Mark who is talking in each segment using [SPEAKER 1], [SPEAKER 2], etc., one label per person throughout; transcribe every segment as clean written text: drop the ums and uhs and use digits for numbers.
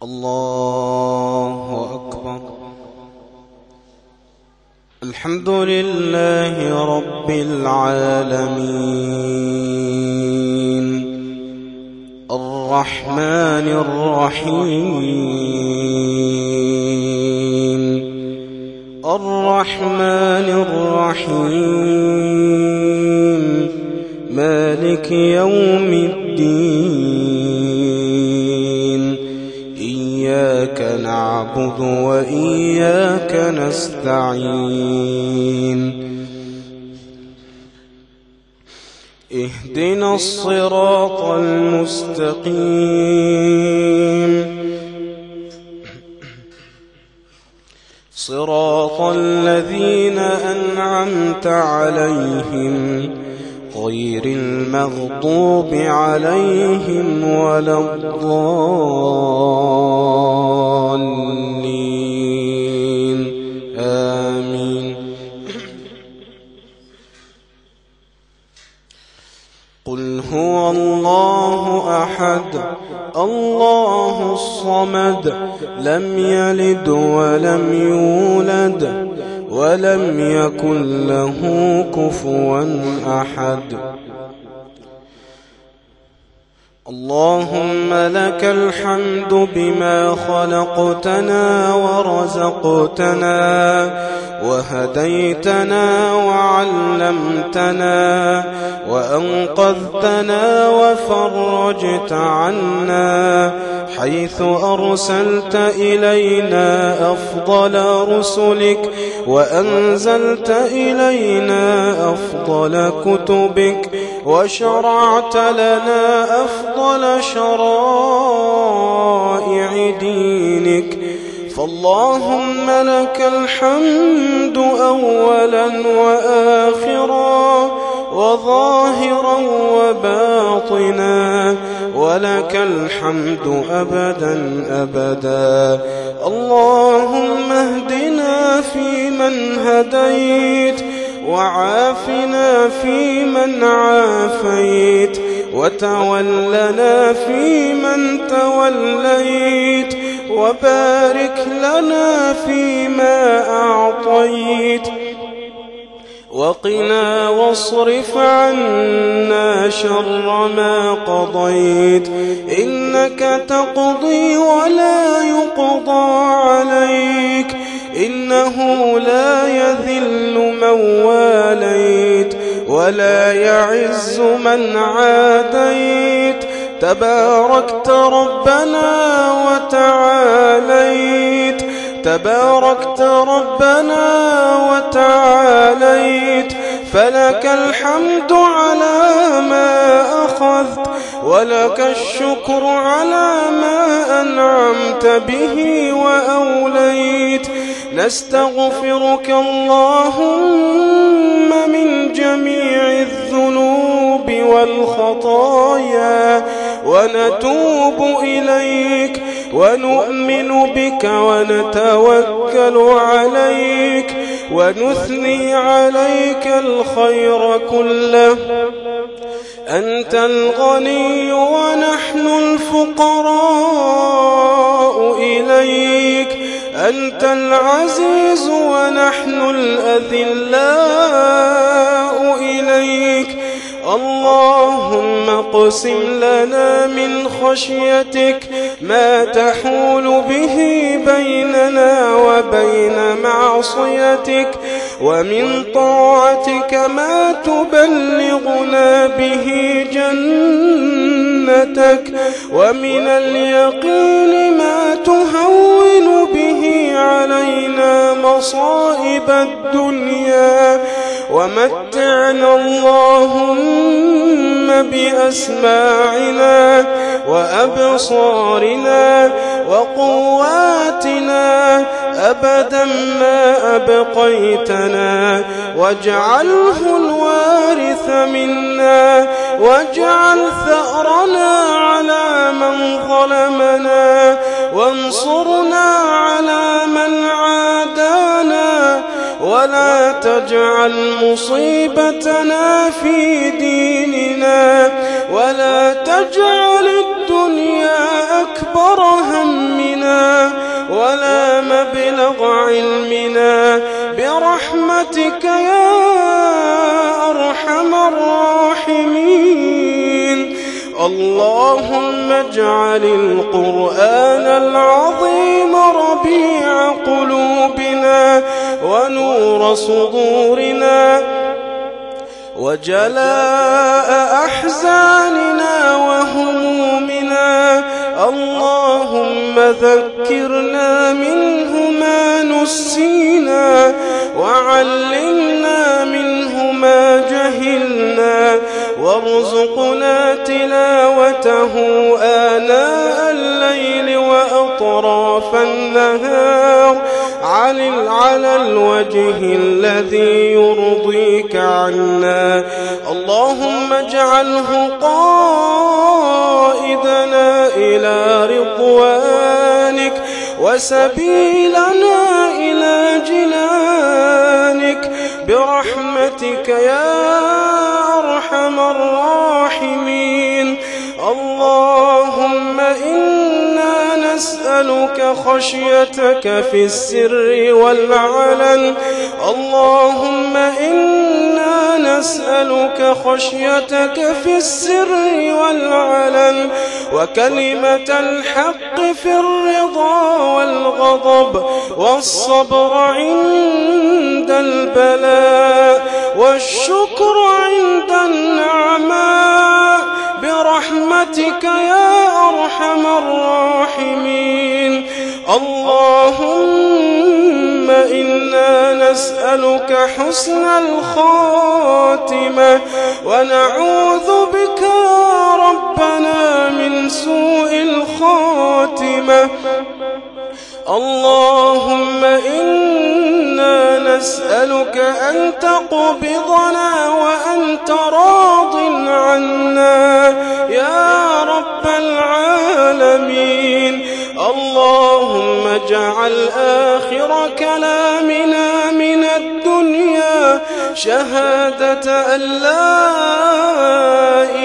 [SPEAKER 1] الله أكبر. الحمد لله رب العالمين الرحمن الرحيم مالك يوم الدين إياك نعبد وإياك نستعين اهدنا الصراط المستقيم صراط الذين أنعمت عليهم غير المغضوب عليهم ولا الضالين آمين. قل هو الله أحد الله الصمد لم يلد ولم يولد ولم يكن له كفوا أحد. اللهم لك الحمد بما خلقتنا ورزقتنا وهديتنا وعلمتنا وأنقذتنا وفرجت عنا حيث أرسلت إلينا أفضل رسلك وأنزلت إلينا أفضل كتبك وشرعت لنا أفضل شرائع دينك. فاللهم لك الحمد أولا وآخرا وظاهرا وباطنا ولك الحمد أبدا أبدا. اللهم اهدنا فيمن هديت وعافنا فيمن عافيت وتولنا فيمن توليت وبارك لنا فيما أعطيت وقنا واصرف عنا شر ما قضيت إنك تقضي ولا يقضى عليك إنه لا يذل من واليت ولا يعز من عاديت. تباركت ربنا وتعاليت تباركت ربنا وتعاليت. فلك الحمد على ما أخذت ولك الشكر على ما أنعمت به وأوليت. نستغفرك اللهم من جميع الذنوب والخطايا ونتوب إليك ونؤمن بك ونتوكل عليك ونثني عليك الخير كله. أنت الغني ونحن الفقراء إليك أنت العزيز ونحن الأذلاء إليك. اللهم اقسم لنا من خشيتك ما تحول به بيننا وبين معصيتك ومن طاعتك ما تبلغنا به جنتك ومن اليقين ما تهون به علينا مصائب الدنيا ومتعنا اللهم بأسماعنا وأبصارنا وقواتنا أبدا ما أبقيتنا واجعله الوارث منا واجعل ثأرنا على من ظلمنا وانصرنا على من عادانا ولا تجعل مصيبتنا في ديننا ولا تجعل الدنيا أكبر همنا مبلغ علمنا برحمتك يا أرحم الراحمين. اللهم اجعل القرآن العظيم ربيع قلوبنا ونور صدورنا وجلاء أحزاننا وهمومنا. اللهم ذكرنا منه ما نسينا وعلمنا منه ما جهلنا وارزقنا تلاوته آناء الليل وأطراف النهار على الوجه الذي يرضيك عنا. اللهم اجعله قائدنا إلى رضوانك وسبيلنا إلى جنانك برحمتك يا أرحم الراحمين. اللهم إنا نسألك خشيتك في السر والعلن. اللهم إنا نسألك خشيتك في السر والعلن وكلمة الحق في الرضا والغضب والصبر عند البلاء والشكر عند النعماء برحمتك يا أرحم الراحمين. اللهم إنا نسألك حسن الخاتمة ونعوذ بك يا ربنا من سوء الخاتمة. اللهم إنا نسألك أن تقبضنا وأنت راض عنا يا رب العالمين. اللهم اجعل آخر كلامنا من الدنيا شهادة أن لا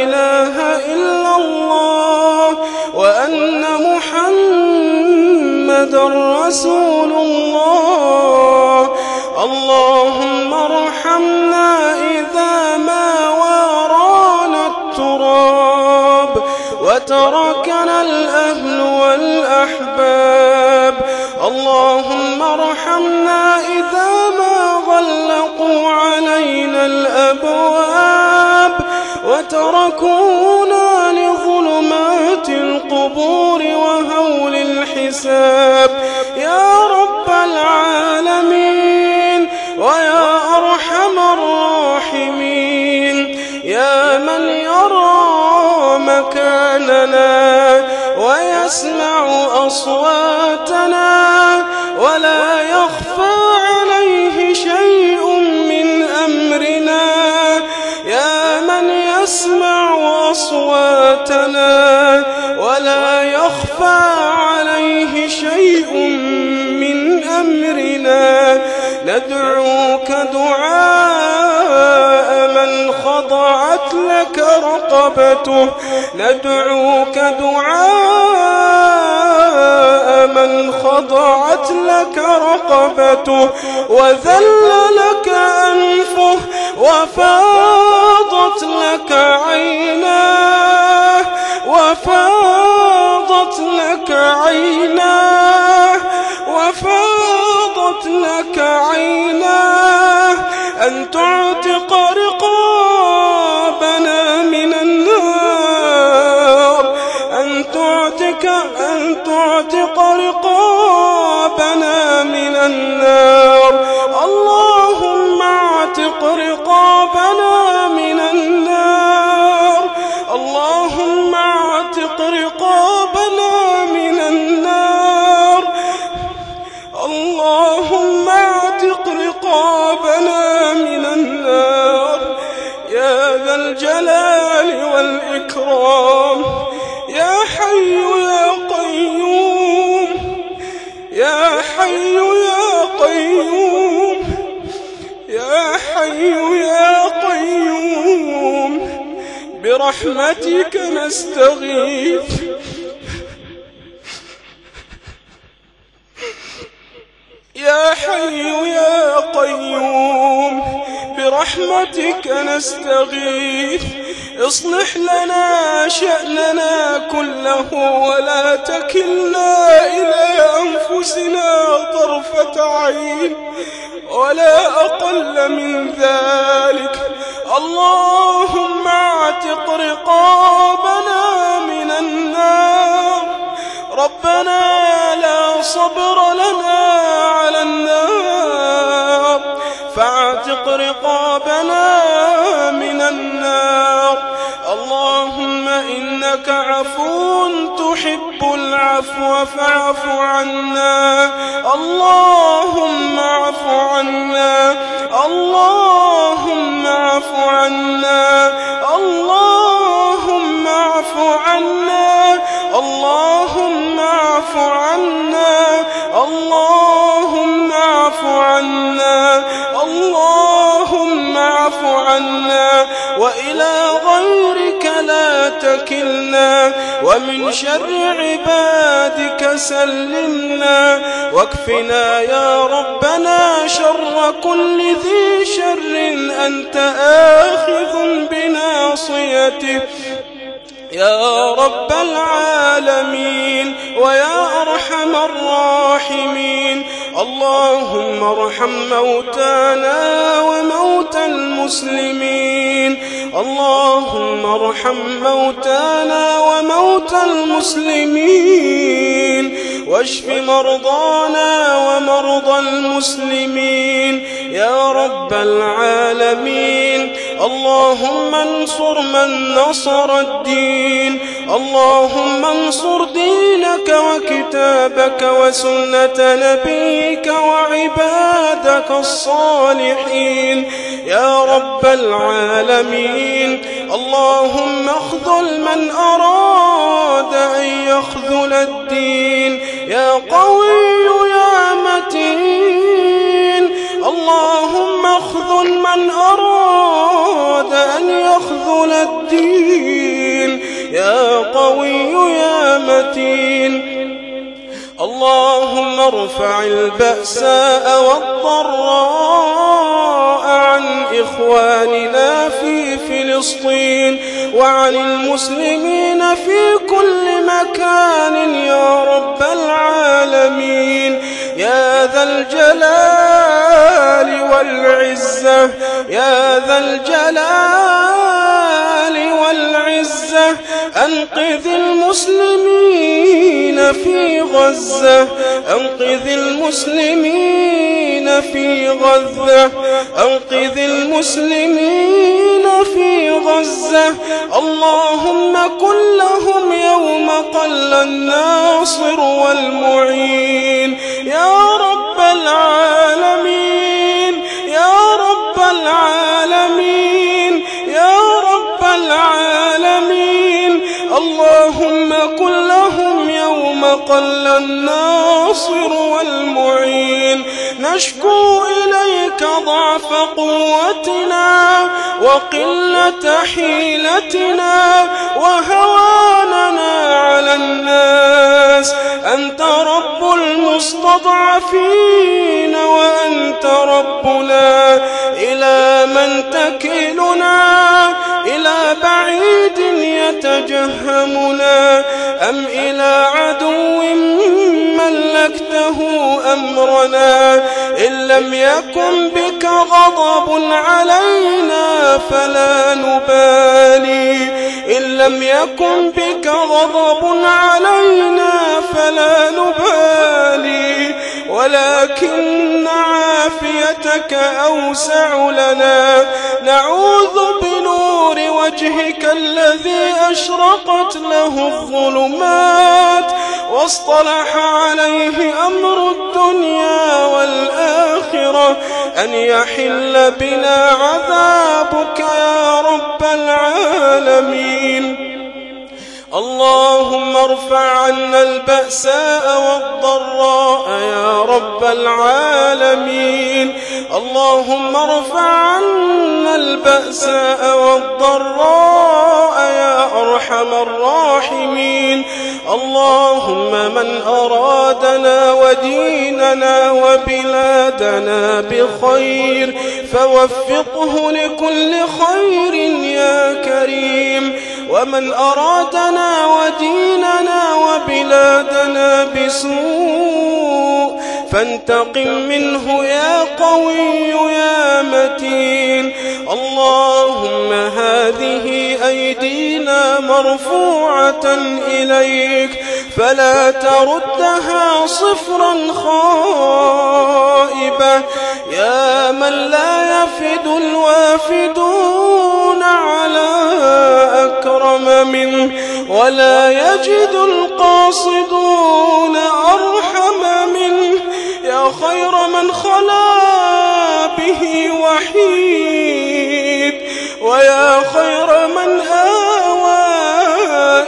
[SPEAKER 1] إله إلا الله وأن محمد رسول الله. اللهم ارحمنا إذا ما وارانا التراب وتركنا الأهل والأحباب. اللهم ارحمنا إذا ما غلقوا علينا الأبواب وتركونا لظلمات القبور وهول الحساب يا رب العالمين ويا أرحم الراحمين. يا من يرى مكاننا ويسمع أصواتنا ولا يخفى عليه شيء من أمرنا. يا من يسمع أصواتنا ولا يخفى عليه شيء من أمرنا. ندعوك دعاء من خضعت لك رقبته. ندعوك دعاء من خضعت لك رقبته وذل لك أنفه وفاضت لك عيناه وفاضت لك عيناه وفاضت لك عيناه أن تعتق رقابنا من النار. أن تعتق رقابنا من النار. اللهم اعتق رقابنا من النار. اللهم اعتق رقابنا من النار. اللهم اعتق رقابنا من النار يا ذا الجلال والإكرام. يا حي يا قيوم. يا حي يا قيوم. يا حي يا قيوم برحمتك نستغيث. حي يا قيوم برحمتك نستغيث اصلح لنا شأننا كله ولا تكلنا إلى أنفسنا طرفة عين ولا أقل من ذلك. اللهم اعتق رقابنا من النار. ربنا لا صبر لنا على النار فاعتق رقابنا من النار. اللهم إنك عفو تحب العفو فاعف عنا. اللهم اعف عنا. اللهم اعف عنا. اللهم اعف عنا. اللهم اعف عنا. اللهم اعف عنا. اللهم اعف عنا. وإلى غيرك لا تكلنا ومن شر عبادك سلمنا واكفنا يا ربنا شر كل ذي شر أنت آخذ بناصيته يا رب العالمين ويا أرحم الراحمين. اللهم ارحم موتانا وموتى المسلمين. اللهم ارحم موتانا وموتى المسلمين واشف مرضانا ومرضى المسلمين يا رب العالمين. اللهم انصر من نصر الدين. اللهم انصر دينك وكتابك وسنة نبيك وعبادك الصالحين يا رب العالمين. اللهم اخذل من أراد أن يخذل الدين يا قوي يا متين. اللهم اخذل من أراد أن يخذل الدين يا قوي يا متين. اللهم ارفع البأساء والضراء عن إخواننا في فلسطين وعن المسلمين في كل مكان يا رب العالمين يا ذا الجلال والعزة. يا ذا الجلال والعزة أنقذ المسلمين في غزة. أنقذ المسلمين في غزة. أنقذ المسلمين في غزة. اللهم كن لهم يوم قل الناصر والمعين يا رب العالمين. يا رب العالمين. يا رب العالمين. اللهم كن لهم يوم قل الناصر والمعين. نشكو إليك ضعف قوتنا وقلة حيلتنا وهواننا على الناس. أنت رب المستضعفين وأنت ربنا. إلى من تكلنا؟ إلى بعيد يتجهمنا أم إلى عدو ملكته أمرنا؟ إن لم يكن بك غضب علينا فلا نبالي. إن لم يكن بك غضب علينا فلا نبالي ولكن عافيتك أوسع لنا. نعوذ بنور وجهك الذي أشرقت له الظلمات واصطلح عليه أمر الدنيا والآخرة أن يحل بنا عذابك يا رب العالمين. اللهم ارفع عنا البأساء والضراء يا رب العالمين. اللهم ارفع عنا البأساء والضراء يا أرحم الراحمين. اللهم من أرادنا وديننا وبلادنا بخير فوفقه لكل خير يا كريم، ومن أرادنا وديننا وبلادنا بسوء فانتقم منه يا قوي يا متين. اللهم هذه أيدينا مرفوعة إليك فلا تردها صفرا خائبة، يا من لا يفد الوافدون على أكرم منه ولا يجد القاصدون أرحم منه، يا خير من خلا به وحيد، ويا خير من آوى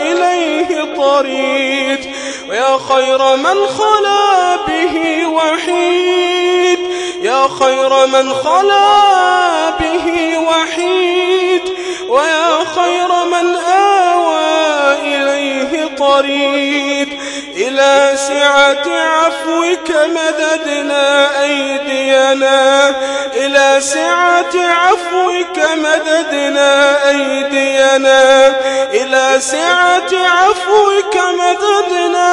[SPEAKER 1] إليه طريد، ويا خير من خلا به وحيد، يا خير من خلا به وحيد، ويا خير من آوى إليه طريد. إلى سعة عفوك مددنا أيدينا، إلى سعة عفوك مددنا أيدينا، إلى سعة عفوك مددنا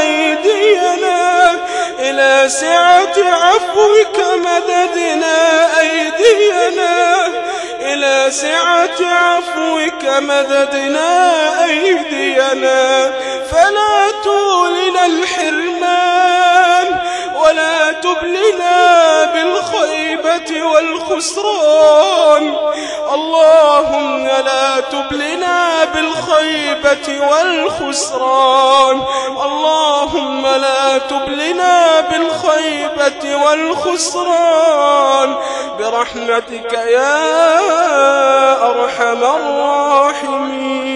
[SPEAKER 1] أيدينا، إلى سعة عفوك مددنا أيدينا، إلى سعة عفوك مددنا أيدينا، فلا تولنا الحرمان ولا تبلنا بالخيبة والخسران. اللهم لا تبلنا بالخيبة والخسران، اللهم لا تبلنا بالخيبة والخسران برحمتك يا أرحم الراحمين.